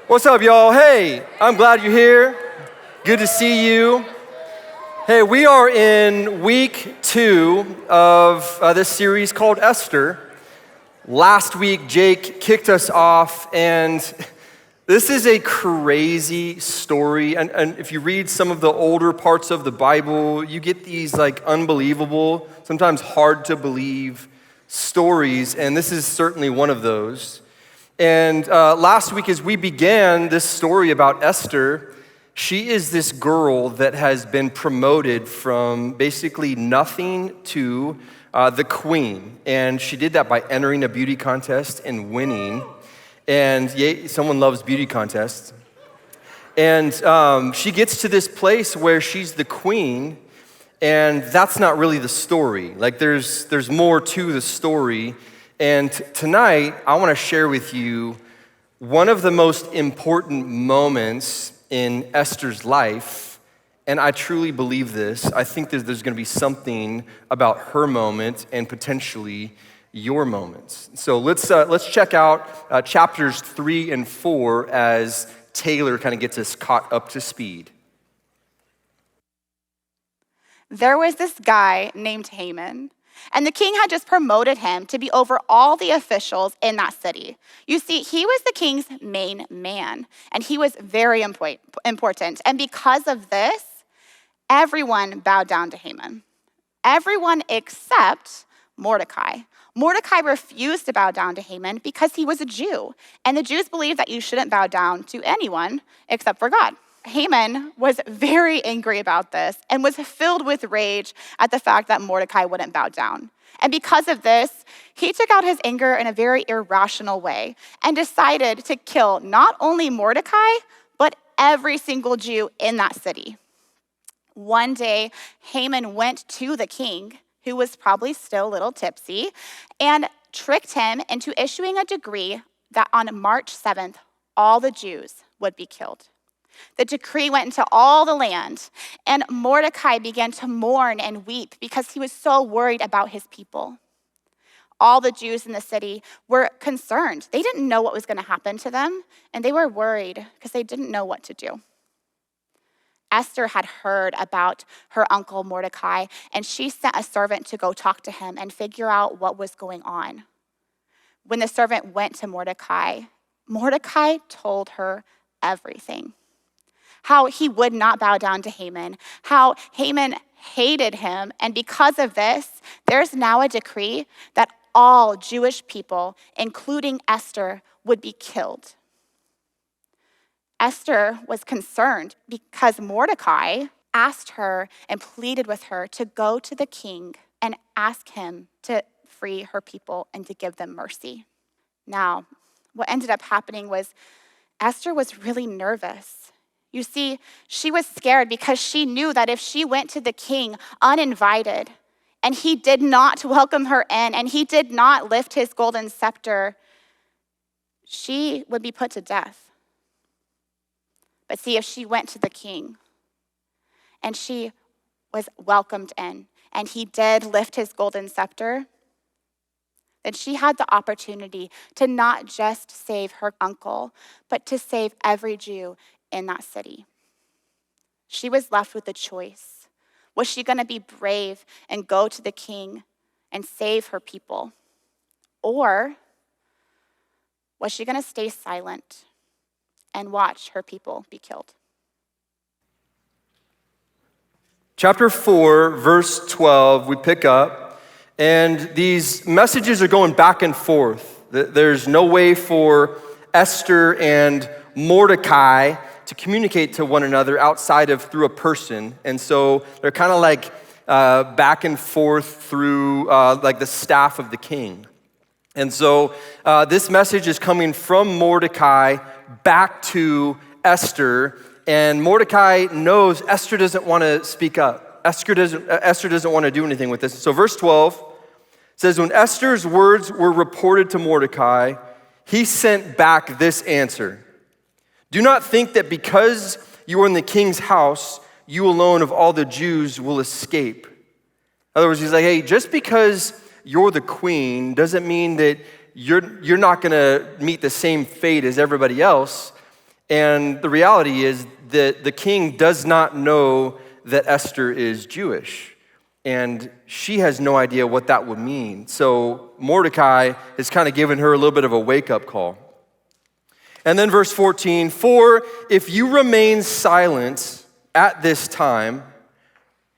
What's up, y'all? Hey, I'm glad you're here. Good to see you. Hey, we are in week 2 of this series called Esther. Last week, Jake kicked us off, and this is a crazy story. And if you read some of the older parts of the Bible, you get these unbelievable, sometimes hard to believe stories, and this is certainly one of those. And last week, as we began this story about Esther, she is this girl that has been promoted from basically nothing to the queen. And she did that by entering a beauty contest and winning. And yay, someone loves beauty contests. And she gets to this place where she's the queen, and that's not really the story. There's more to the story. And tonight, I want to share with you one of the most important moments in Esther's life, and I truly believe this. I think that there's going to be something about her moment and potentially your moments. So let's check out chapters 3 and 4 as Taylor kind of gets us caught up to speed. There was this guy named Haman, and the king had just promoted him to be over all the officials in that city. You see, he was the king's main man, and he was very important. And because of this, everyone bowed down to Haman. Everyone except Mordecai. Mordecai refused to bow down to Haman because he was a Jew, and the Jews believed that you shouldn't bow down to anyone except for God. Haman was very angry about this and was filled with rage at the fact that Mordecai wouldn't bow down. And because of this, he took out his anger in a very irrational way and decided to kill not only Mordecai, but every single Jew in that city. One day, Haman went to the king, who was probably still a little tipsy, and tricked him into issuing a decree that on March 7th, all the Jews would be killed. The decree went into all the land, and Mordecai began to mourn and weep because he was so worried about his people. All the Jews in the city were concerned. They didn't know what was going to happen to them, and they were worried because they didn't know what to do. Esther had heard about her uncle Mordecai, and she sent a servant to go talk to him and figure out what was going on. When the servant went to Mordecai, Mordecai told her everything. How he would not bow down to Haman, how Haman hated him, and because of this, there's now a decree that all Jewish people, including Esther, would be killed. Esther was concerned because Mordecai asked her and pleaded with her to go to the king and ask him to free her people and to give them mercy. Now, what ended up happening was Esther was really nervous. You see, she was scared because she knew that if she went to the king uninvited and he did not welcome her in and he did not lift his golden scepter, she would be put to death. But see, if she went to the king and she was welcomed in and he did lift his golden scepter, then she had the opportunity to not just save her uncle, but to save every Jew in that city. She was left with a choice. Was she going to be brave and go to the king and save her people? Or was she going to stay silent and watch her people be killed? Chapter 4, verse 12, we pick up, and these messages are going back and forth. There's no way for Esther and Mordecai to communicate to one another outside of through a person. And so they're kind of back and forth through the staff of the king. And so this message is coming from Mordecai back to Esther, and Mordecai knows Esther doesn't want to speak up. Esther doesn't want to do anything with this. So verse 12 says, when Esther's words were reported to Mordecai, he sent back this answer. Do not think that because you are in the king's house, you alone of all the Jews will escape. In other words, he's like, hey, just because you're the queen doesn't mean that you're not going to meet the same fate as everybody else. And the reality is that the king does not know that Esther is Jewish. And she has no idea what that would mean. So Mordecai has kind of given her a little bit of a wake-up call. And then verse 14, for if you remain silent at this time,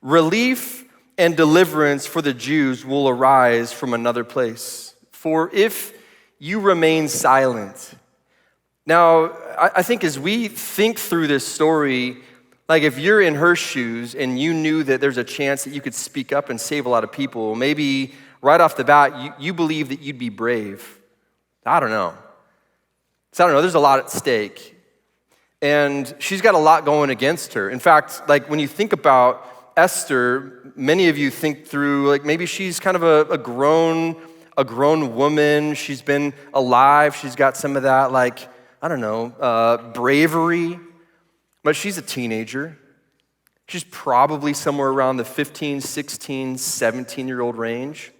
relief and deliverance for the Jews will arise from another place. For if you remain silent. Now, I think as we think through this story, like if you're in her shoes and you knew that there's a chance that you could speak up and save a lot of people, maybe right off the bat, you believe that you'd be brave. I don't know. So I don't know, there's a lot at stake. And she's got a lot going against her. In fact, like when you think about Esther, many of you think through, like maybe she's kind of a grown woman. She's been alive. She's got some of that, like, I don't know, bravery. But she's a teenager. She's probably somewhere around the 15, 16, 17-year-old range.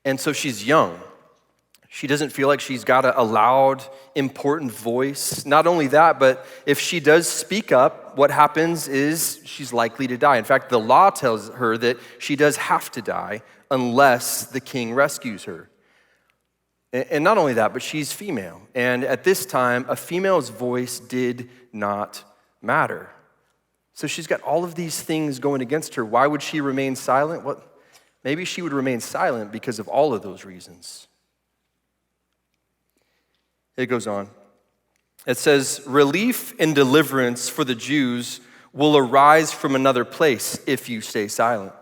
And so she's young. She doesn't feel like she's got a loud, important voice. Not only that, but if she does speak up, what happens is she's likely to die. In fact, the law tells her that she does have to die unless the king rescues her. And not only that, but she's female. And at this time, a female's voice did not matter. So she's got all of these things going against her. Why would she remain silent? Well, maybe she would remain silent because of all of those reasons. It goes on. It says, relief and deliverance for the Jews will arise from another place if you stay silent.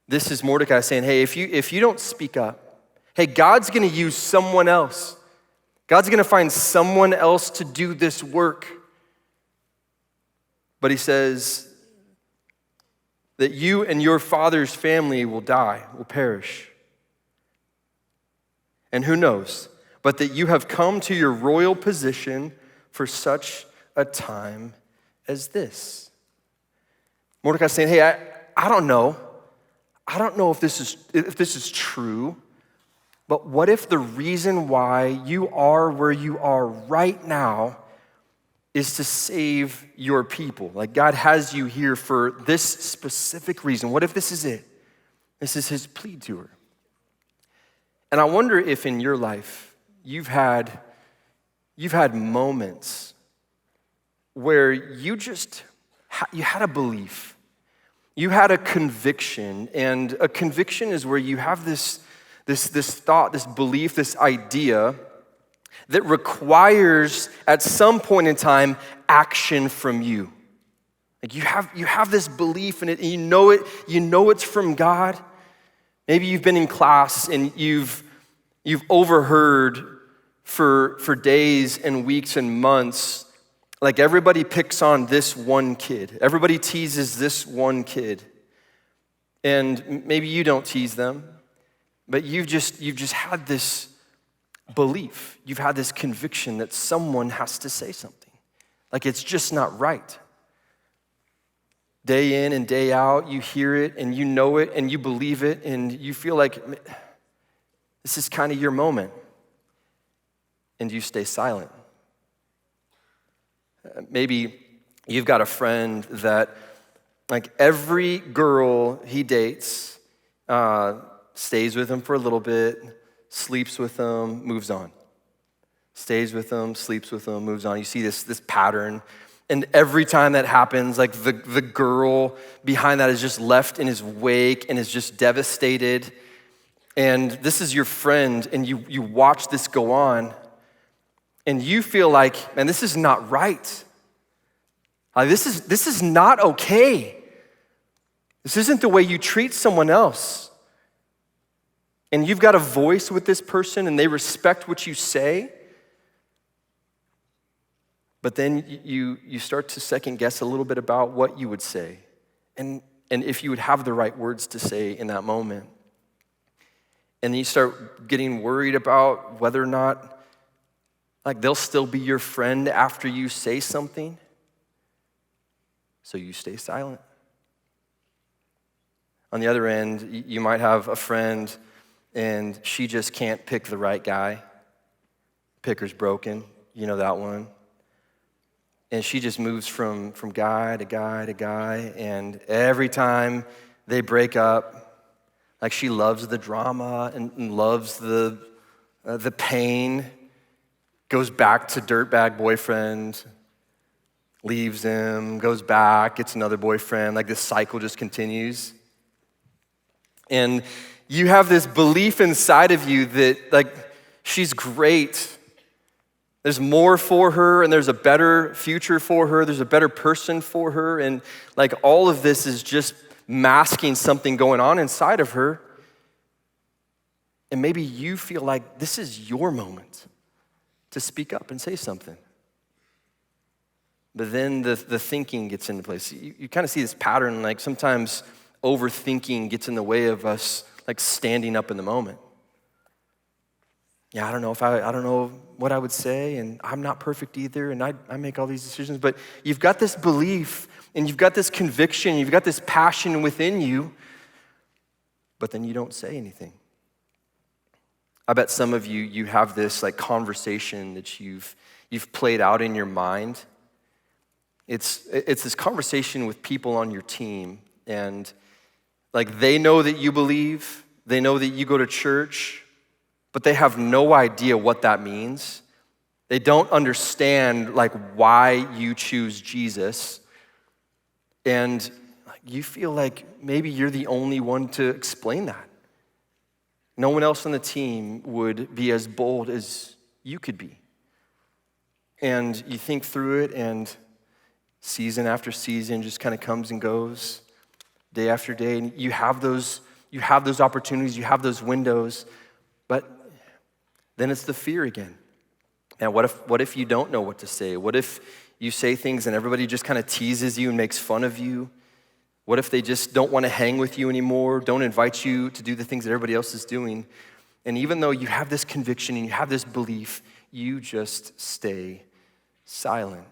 This is Mordecai saying, hey, if you don't speak up, hey, God's going to use someone else. God's going to find someone else to do this work. But he says that you and your father's family will die, will perish. And who knows? But that you have come to your royal position for such a time as this. Mordecai's saying, hey, I don't know. I don't know if this is true, but what if the reason why you are where you are right now is to save your people? Like God has you here for this specific reason. What if this is it? This is his plea to her. And I wonder if in your life, you've had moments where you had a belief, you had a conviction, and a conviction is where you have this thought, this belief, this idea that requires at some point in time action from you. Like you have this belief in it, and you know it's from God. Maybe you've been in class and you've overheard for days and weeks and months, like everybody picks on this one kid. Everybody teases this one kid. And maybe you don't tease them, but you've just had this belief. You've had this conviction that someone has to say something. Like it's just not right. Day in and day out, you hear it and you know it and you believe it and you feel like this is kind of your moment, and you stay silent. Maybe you've got a friend that, like every girl he dates, stays with him for a little bit, sleeps with him, moves on. Stays with him, sleeps with him, moves on. You see this pattern, and every time that happens, like the girl behind that is just left in his wake and is just devastated. And this is your friend, and you watch this go on, and you feel like, man, this is not right. This is not okay. This isn't the way you treat someone else. And you've got a voice with this person, and they respect what you say. But then you start to second guess a little bit about what you would say, and if you would have the right words to say in that moment. And then you start getting worried about whether or not, like, they'll still be your friend after you say something. So you stay silent. On the other end, you might have a friend and she just can't pick the right guy. Picker's broken, you know that one. And she just moves from guy to guy to guy. And every time they break up, like she loves the drama and loves the pain, goes back to dirtbag boyfriend, leaves him, goes back, gets another boyfriend. Like this cycle just continues. And you have this belief inside of you that like she's great. There's more for her, and there's a better future for her. There's a better person for her. And like all of this is just masking something going on inside of her. And maybe you feel like this is your moment to speak up and say something. But then the thinking gets into place. You kind of see this pattern, like sometimes overthinking gets in the way of us like standing up in the moment. Yeah, I don't know what I would say, and I'm not perfect either, and I make all these decisions, but you've got this belief, and you've got this conviction, you've got this passion within you, but then you don't say anything. I bet some of you have this like conversation that you've played out in your mind. It's this conversation with people on your team, and like they know that you believe, they know that you go to church, but they have no idea what that means. They don't understand like why you choose Jesus. And you feel like maybe you're the only one to explain that. No one else on the team would be as bold as you could be. And you think through it, and season after season just kind of comes and goes, day after day. And you have those opportunities, you have those windows, but then it's the fear again. And what if you don't know what to say? What if you say things and everybody just kind of teases you and makes fun of you? What if they just don't want to hang with you anymore, don't invite you to do the things that everybody else is doing? And even though you have this conviction and you have this belief, you just stay silent.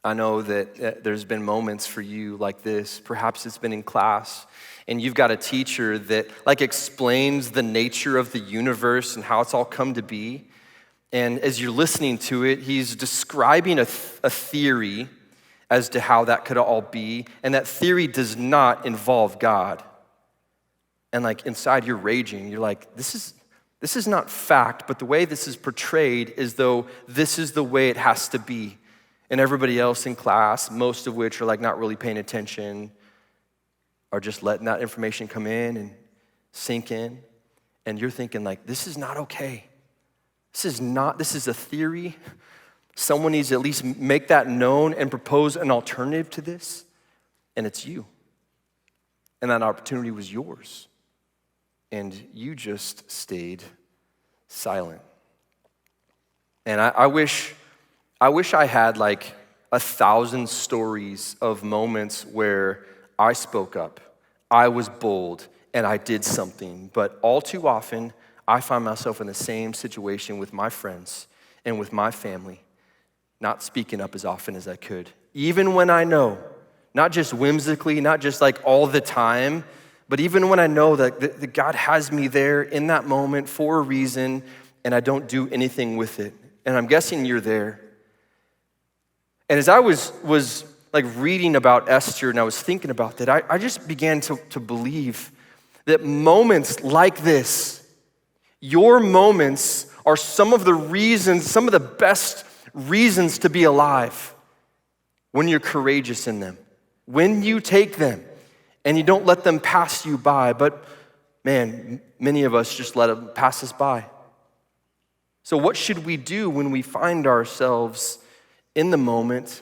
I know that there's been moments for you like this. Perhaps it's been in class, and you've got a teacher that like explains the nature of the universe and how it's all come to be. And as you're listening to it, he's describing a theory as to how that could all be. And that theory does not involve God. And like inside you're raging. You're like, this is not fact, but the way this is portrayed is though this is the way it has to be. And everybody else in class, most of which are like not really paying attention, are just letting that information come in and sink in. And you're thinking like, this is not okay. This is a theory. Someone needs to at least make that known and propose an alternative to this. And it's you. And that opportunity was yours. And you just stayed silent. And I wish I had like 1,000 stories of moments where I spoke up, I was bold, and I did something. But all too often, I find myself in the same situation with my friends and with my family, not speaking up as often as I could. Even when I know, not just whimsically, not just like all the time, but even when I know that God has me there in that moment for a reason, and I don't do anything with it. And I'm guessing you're there. And as I was like reading about Esther and I was thinking about that, I just began to believe that moments like this, your moments are some of the best reasons to be alive when you're courageous in them, when you take them and you don't let them pass you by. But man, many of us just let them pass us by. So what should we do when we find ourselves in the moment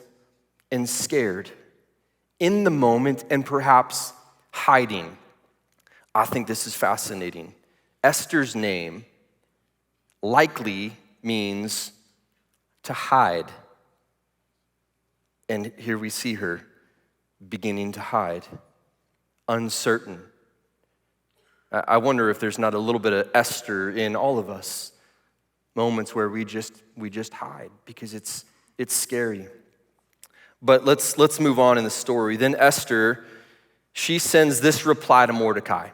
and scared, in the moment and perhaps hiding? I think this is fascinating. Esther's name likely means to hide. And here we see her beginning to hide, uncertain. I wonder if there's not a little bit of Esther in all of us, moments where we just hide because it's scary. But let's move on in the story. Then Esther, she sends this reply to Mordecai.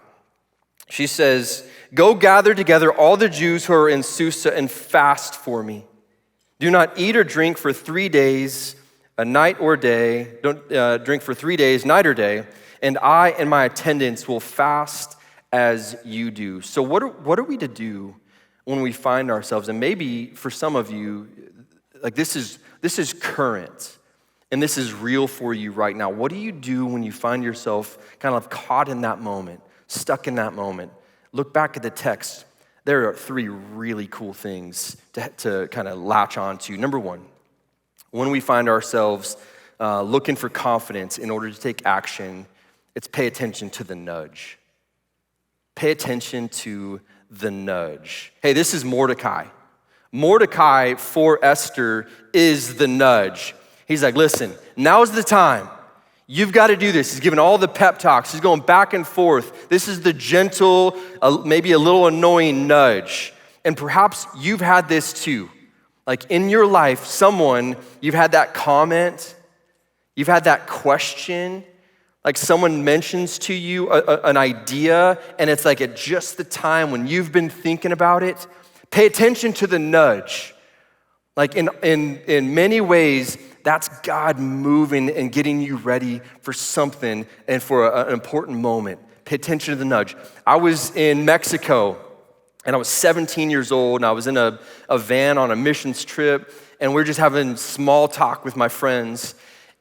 She says, "Go gather together all the Jews who are in Susa and fast for me. Do not eat or drink for 3 days, a night or day. Don't drink for 3 days, night or day. And I and my attendants will fast as you do. So what are we to do when we find ourselves? And maybe for some of you, like this is current. And this is real for you right now. What do you do when you find yourself kind of caught in that moment, stuck in that moment? Look back at the text. There are 3 really cool things to kind of latch on to. Number 1, when we find ourselves looking for confidence in order to take action, it's pay attention to the nudge. Pay attention to the nudge. Hey, this is Mordecai. Mordecai for Esther is the nudge. He's like, listen, now's the time. You've got to do this. He's giving all the pep talks. He's going back and forth. This is the gentle, maybe a little annoying nudge. And perhaps you've had this too. Like in your life, you've had that comment, you've had that question, like someone mentions to you an idea, and it's like at just the time when you've been thinking about it. Pay attention to the nudge. Like in many ways, that's God moving and getting you ready for something and for an important moment. Pay attention to the nudge. I was in Mexico, and I was 17 years old, and I was in a van on a missions trip, and we were just having small talk with my friends,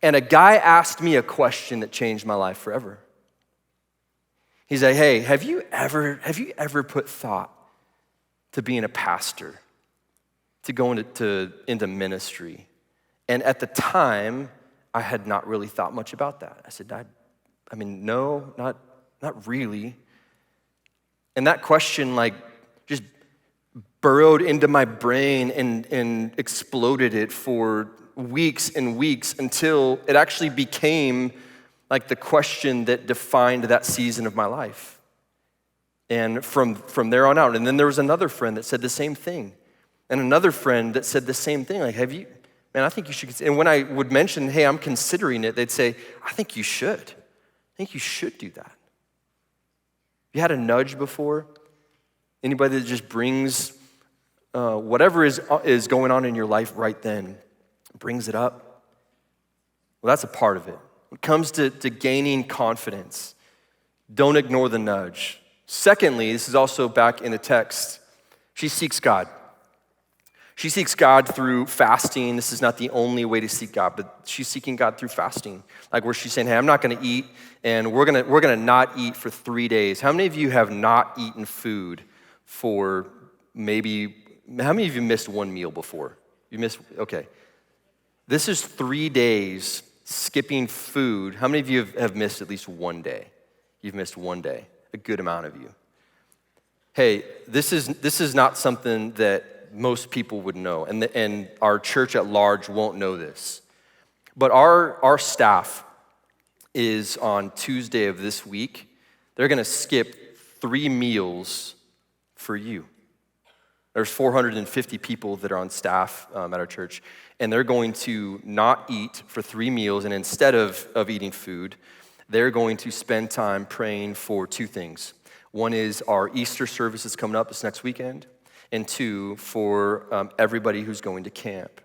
and a guy asked me a question that changed my life forever. He's like, hey, have you ever put thought to being a pastor, to go into ministry? And at the time, I had not really thought much about that. I said, I mean, no, not really. And that question like just burrowed into my brain and exploded it for weeks and weeks until it actually became like the question that defined that season of my life. And from there on out, and then there was another friend that said the same thing. And another friend that said the same thing, like, man, I think you should consider. And when I would mention, hey, I'm considering it, they'd say, I think you should. I think you should do that. You had a nudge before? Anybody that just brings whatever is going on in your life right then, brings it up? Well, that's a part of it. When it comes to gaining confidence, don't ignore the nudge. Secondly, this is also back in the text, she seeks God. She seeks God through fasting. This is not the only way to seek God, but she's seeking God through fasting. Like where she's saying, hey, I'm not gonna eat, and we're gonna not eat for 3 days. How many of you have not eaten food for how many of you missed one meal before? You missed, okay. This is 3 days skipping food. How many of you have missed at least one day? You've missed one day, a good amount of you. Hey, this is not something that most people would know, and our church at large won't know this. But our staff is on Tuesday of this week. They're gonna skip 3 meals for you. There's 450 people that are on staff at our church, and they're going to not eat for 3 meals, and instead of eating food, they're going to spend time praying for 2 things. One is our Easter service is coming up this next weekend, and 2, for everybody who's going to camp,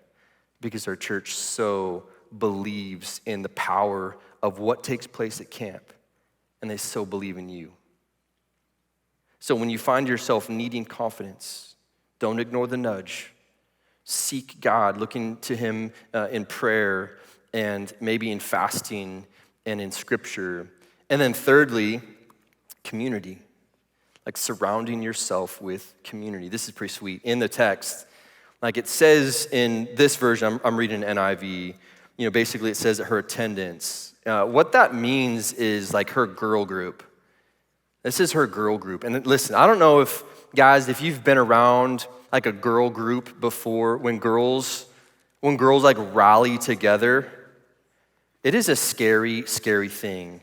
because our church so believes in the power of what takes place at camp, and they so believe in you. So when you find yourself needing confidence, don't ignore the nudge. Seek God, looking to him in prayer and maybe in fasting and in scripture. And then thirdly, community. Like surrounding yourself with community. This is pretty sweet. In the text, like it says in this version, I'm reading NIV, basically it says that her attendance. What that means is like her girl group. This is her girl group. And listen, I don't know if you've been around like a girl group before, when girls like rally together, it is a scary, scary thing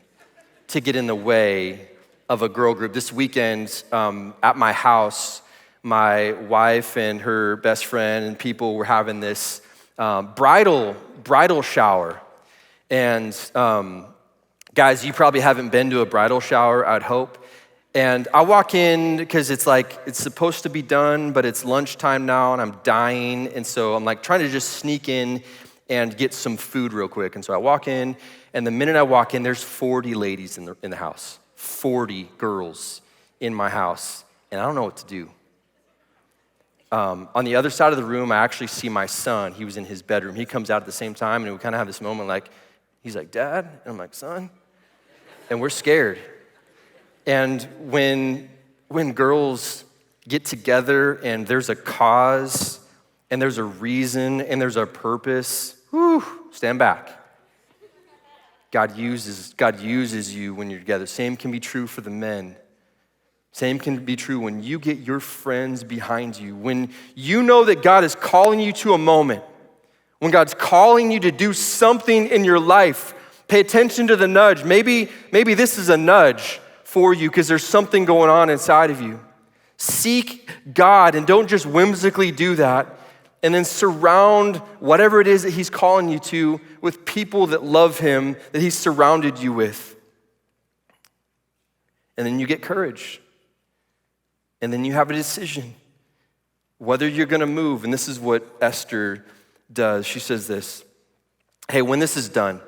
to get in the way of a girl group. This weekend at my house, my wife and her best friend and people were having this bridal shower. And guys, you probably haven't been to a bridal shower, I'd hope. And I walk in because it's like, it's supposed to be done, but it's lunchtime now and I'm dying. And so I'm like trying to just sneak in and get some food real quick. And so I walk in, and the minute I walk in, there's 40 ladies in the house, 40 girls in my house. And I don't know what to do. On the other side of the room, I actually see my son. He was in his bedroom. He comes out at the same time, and we kind of have this moment like, he's like, Dad? And I'm like, son? And we're scared. And when girls get together and there's a cause and there's a reason and there's a purpose, stand back. God uses you when you're together. Same can be true for the men. Same can be true when you get your friends behind you. When you know that God is calling you to a moment, when God's calling you to do something in your life, pay attention to the nudge. Maybe this is a nudge for you because there's something going on inside of you. Seek God and don't just whimsically do that. And then surround whatever it is that he's calling you to with people that love him, that he's surrounded you with. And then you get courage. And then you have a decision whether you're going to move. And this is what Esther does. She says this, hey, when this is done,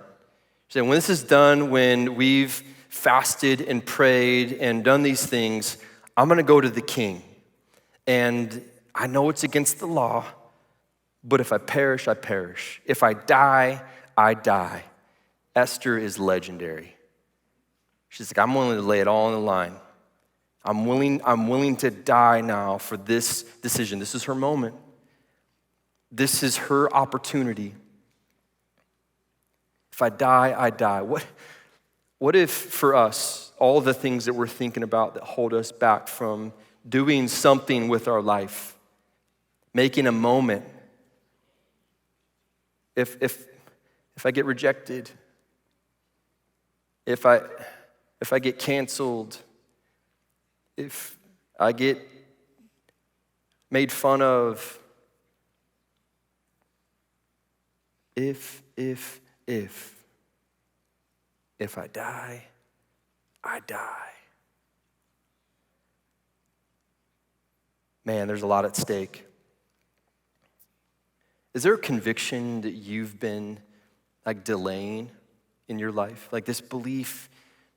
she said, when this is done, when we've fasted and prayed and done these things, I'm going to go to the king. And I know it's against the law, but if I perish, I perish. If I die, I die. Esther is legendary. She's like, I'm willing to lay it all on the line. I'm willing to die now for this decision. This is her moment. This is her opportunity. If I die, I die. What if for us, all the things that we're thinking about that hold us back from doing something with our life, making a moment, if I get rejected, if I get canceled, if I get made fun of, if I die, I die. Man, there's a lot at stake. Is there a conviction that you've been like delaying in your life? Like this belief,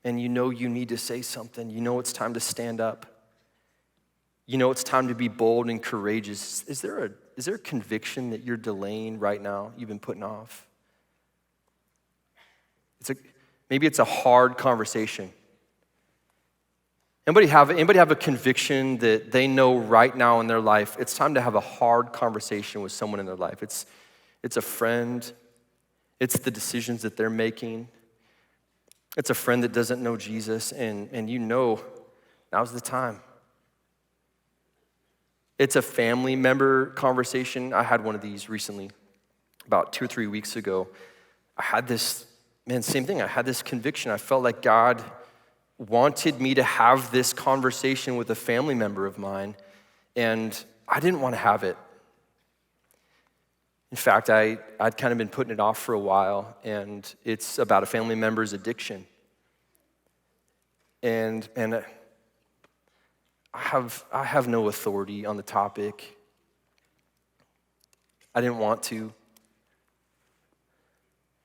and you know you need to say something. You know it's time to stand up. You know it's time to be bold and courageous. Is there a conviction that you're delaying right now, you've been putting off? Maybe it's a hard conversation. Anybody have a conviction that they know right now in their life, it's time to have a hard conversation with someone in their life? It's a friend. It's the decisions that they're making. It's a friend that doesn't know Jesus, and you know now's the time. It's a family member conversation. I had one of these recently, about 2 or 3 weeks ago. I had this, same thing. I had this conviction. I felt like God wanted me to have this conversation with a family member of mine, and I didn't want to have it. In fact, I'd kind of been putting it off for a while, and it's about a family member's addiction. And I have no authority on the topic. I didn't want to.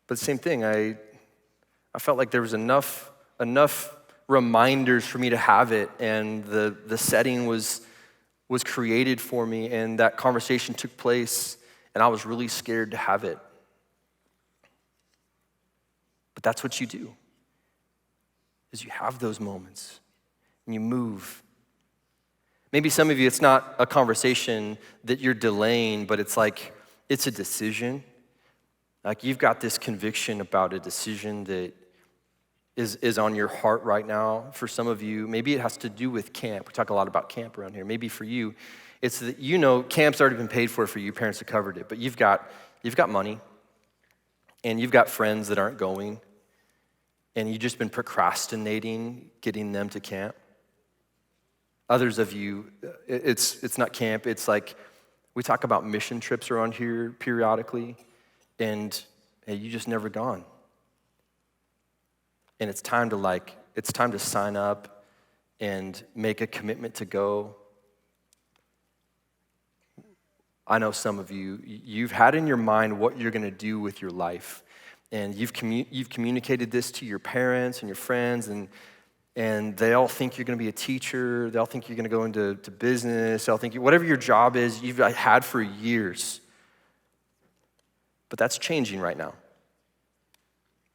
But same thing, I felt like there was enough reminders for me to have it, and the setting was created for me, and that conversation took place, and I was really scared to have it. But that's what you do, is you have those moments, and you move. Maybe some of you, it's not a conversation that you're delaying, but it's like, it's a decision. Like you've got this conviction about a decision that is on your heart right now. For some of you, maybe it has to do with camp. We talk a lot about camp around here. Maybe for you, it's that you know camp's already been paid for you. Your parents have covered it, but you've got money, and you've got friends that aren't going, and you've just been procrastinating getting them to camp. Others of you, it's not camp. It's like we talk about mission trips around here periodically, and hey, you just never gone. And it's time to sign up and make a commitment to go. I know some of you, you've had in your mind what you're going to do with your life. And you've communicated this to your parents and your friends, and they all think you're going to be a teacher. They all think you're going to go into business. They all think whatever your job is, you've had for years. But that's changing right now.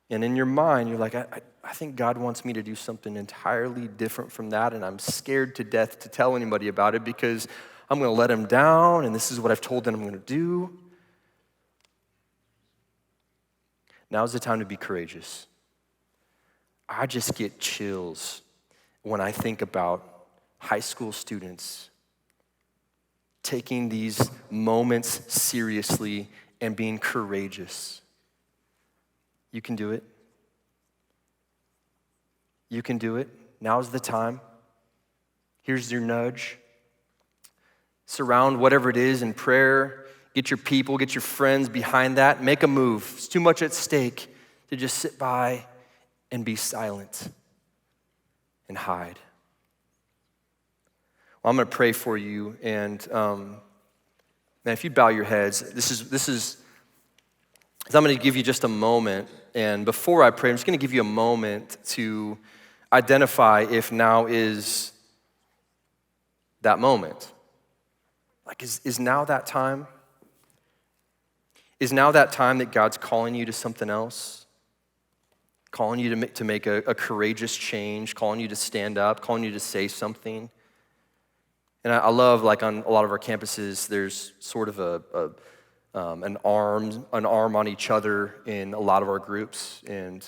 And in your mind, you're like, I think God wants me to do something entirely different from that, and I'm scared to death to tell anybody about it because I'm going to let him down, and this is what I've told them I'm going to do. Now's the time to be courageous. I just get chills when I think about high school students taking these moments seriously and being courageous. You can do it. You can do it. Now's the time. Here's your nudge. Surround whatever it is in prayer. Get your people, get your friends behind that. Make a move. It's too much at stake to just sit by and be silent and hide. Well, I'm going to pray for you, and man, if you bow your heads, this is. I'm going to give you just a moment, and before I pray, I'm just going to give you a moment to identify if now is that moment. Like, is now that time? Is now that time that God's calling you to something else? Calling you to make a courageous change, calling you to stand up, calling you to say something. And I love, like on a lot of our campuses, there's sort of an arm on each other in a lot of our groups. And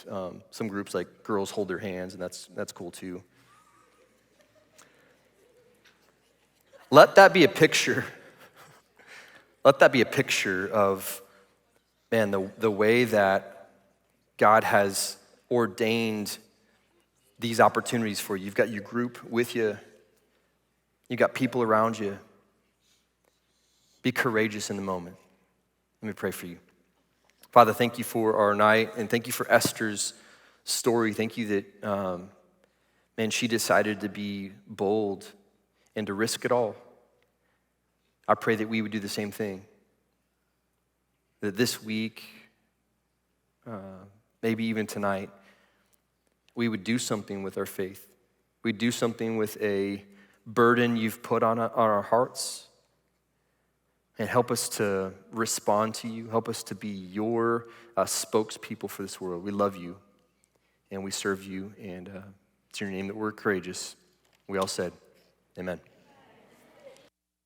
some groups, like girls hold their hands, and that's cool too. Let that be a picture. Let that be a picture of, man, the way that God has ordained these opportunities for you. You've got your group with you. You've got people around you. Be courageous in the moment. Let me pray for you. Father, thank you for our night, and thank you for Esther's story. Thank you that, man, she decided to be bold and to risk it all. I pray that we would do the same thing. That this week, maybe even tonight, we would do something with our faith. We'd do something with a burden you've put on our hearts. And help us to respond to you. Help us to be your spokespeople for this world. We love you, and we serve you, and it's in your name that we're courageous. We all said, amen.